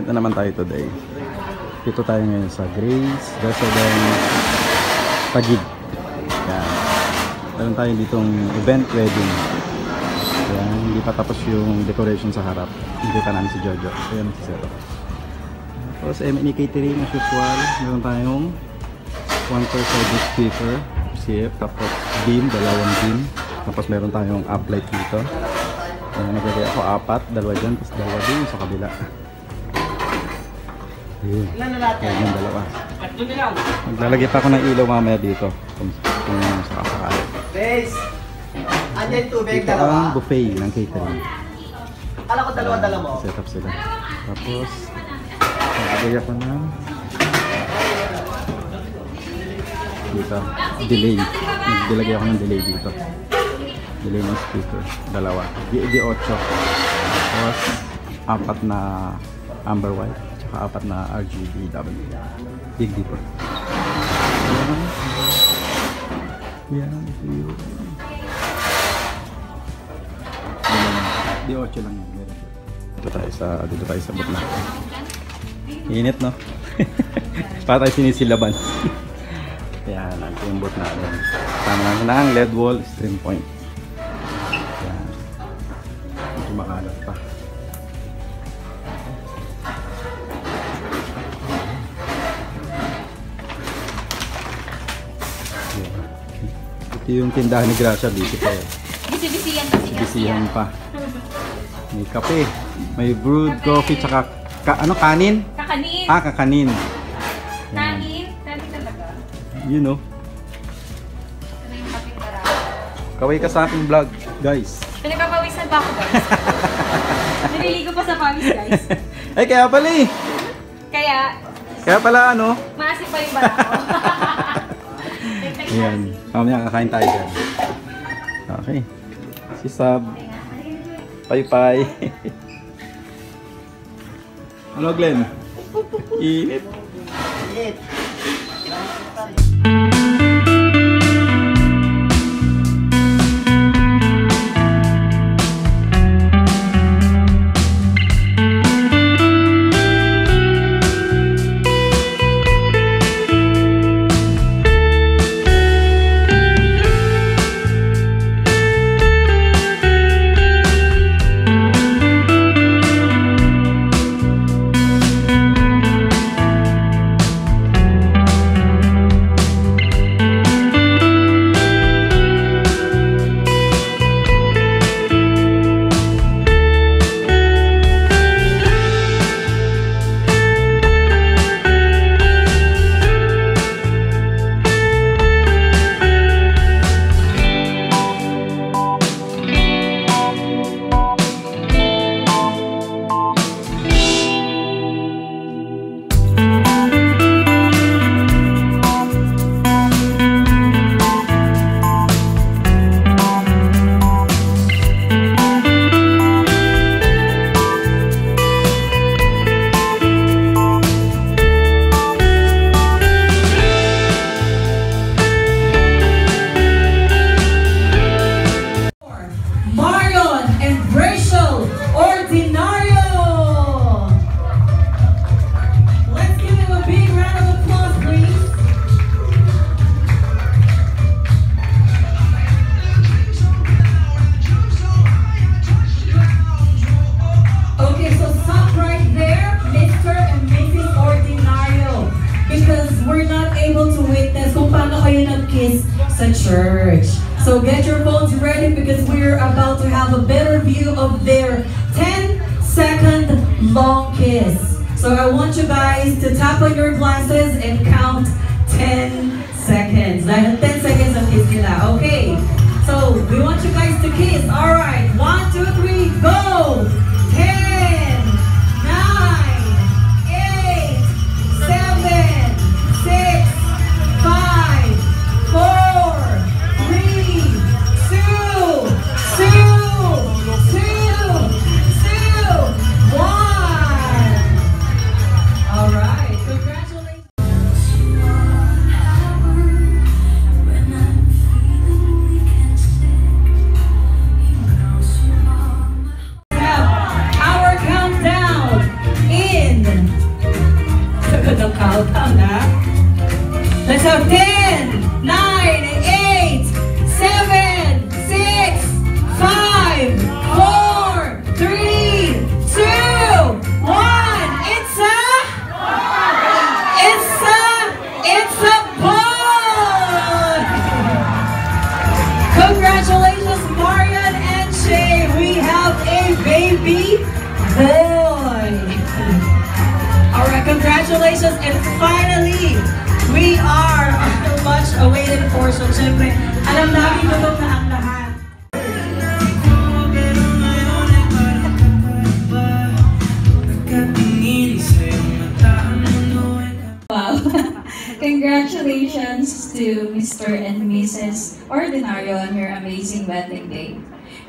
event na naman tayo today. Dito tayo ngayon sa Grace Residence Taguig. Yan. Meron tayo ditong event wedding. Yan. Hindi pa tapos yung decoration sa harap. Hindi pa namin si Jojo. Ayan si Zero. Tapos M&E Catering as usual. Meron tayong 1/4 speaker, CF, tapos beam, dalawang beam. Tapos meron tayong uplight dito. Naglagay ako 4, dalawa dyan, tapos dalawa din sa kabila. Ayun. Ayun yung dalawa. Maglalagay pa ako ng ilaw mamaya dito. Kung sakasakali. Base! Andyan tubig, dito dalawa. ang buffet ng catering. Kala ko dalawa mo. Set up sila. Tapos, naglagay ako ng dito, delay. Naglagay ako ng delay dito. Delay ng speaker. Dalawa. D8. Tapos, 4 na amber white. Tsaka 4 na RGB double. Big Dipper. Yan. D8 lang yan. Dito tayo sa butla. Init, no? Para tayo sinisilaban. Yan, ito yung boot natin. Tama natin ang LED wall stream point. Yan. Medyo makalat pa. Ito yung tindahan ni Gracia, busy pa yan. Bisi-bisihan pa siya. Bisihan pa. May kape, may brewed coffee, tsaka kanin? Kakanin. Kakanin. Kanin. Kanin talaga. You know. Ito na yung kaping marami. Kaway ka sa aking vlog, guys. Pinagpapawisan pa ako, guys. Nililigo pa sa pawis, guys. Ay, kaya pala eh. Kaya pala ano? maasip pa yung bala ko. Ayan. Mamaya kakain tayo dyan. Okay. Si Sab. Pay-pay. Ano, Glenn? Init. Init. Sa church. So get your phones ready because we're about to have a better view of their 10-second long kiss. So I want you guys to tap on your glasses and count 10 seconds. Dahil 10 seconds ang kiss nila. Okay. So we want you guys to kiss. Alright. 1, 2, 3, go! 10, 9, 8, 7, 6, 5, 4, 3, 2, 1. All right, congratulations. Have the countdown, ha? Let's have 10, 9, 8, 7, 6, 5, 4, 3, 2, 1. It's a ball! Congratulations, Marian and Shay. We have a baby boy. All right, congratulations. And finally, we are on the much awaited portion. Siyempre, alam namin gutom na ang lahat. Wow. Congratulations to Mr. and Mrs. Ordinario on your amazing wedding day.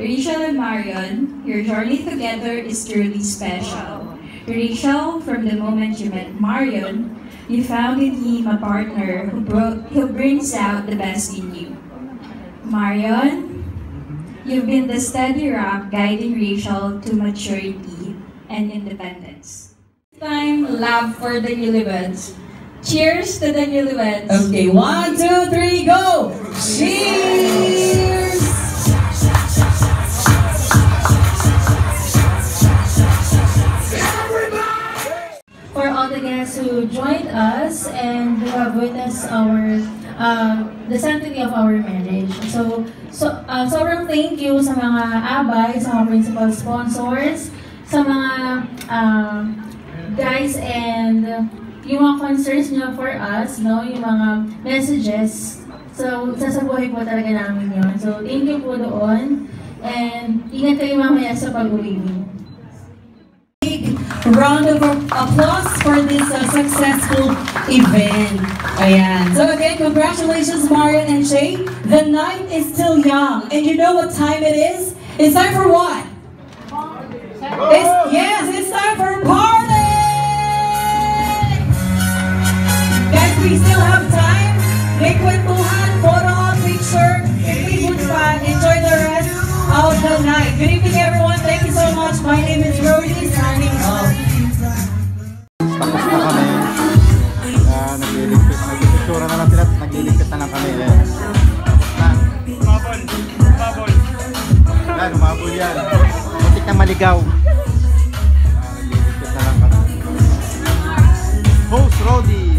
Rachel and Marion, your journey together is truly special. Rachel, from the moment you met Marion, you found in him a partner who brings out the best in you. Marion, you've been the steady rock guiding Rachel to maturity and independence. Time, love for the newlyweds. Cheers to the newlyweds. Okay, 1, 2, 3, go! Cheers! For all the guests who joined us and who have witnessed our the sanctity of our marriage. So sobrang thank you sa mga abay, sa mga principal sponsors, sa mga guys and yung mga concerns niyo for us, no, yung mga messages. So sasabuhay po talaga namin yun. So thank you po doon and ingat kayo mamaya sa pag-uwi niyo. Round of applause for this successful event. Ayan. So again, congratulations, Marian and Shay. The night is still young. And you know what time it is? It's time for what? It's time for party! Guys, we still have time. May kwentuhan, photo op, picture. If we would enjoy the rest of the night. Good evening, everyone. Thank you so much. My name is Rody, signing off. Tapos na kami. Nagliligpit. Nagpipictura na lang sila. Nagliligpit na lang kami. Tapos na. Umabol. Yan, umabol yan. Muntik na maligaw. Nagliligpit na lang kami. Host Rody.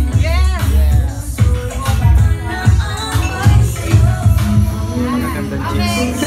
Magagandang cheese.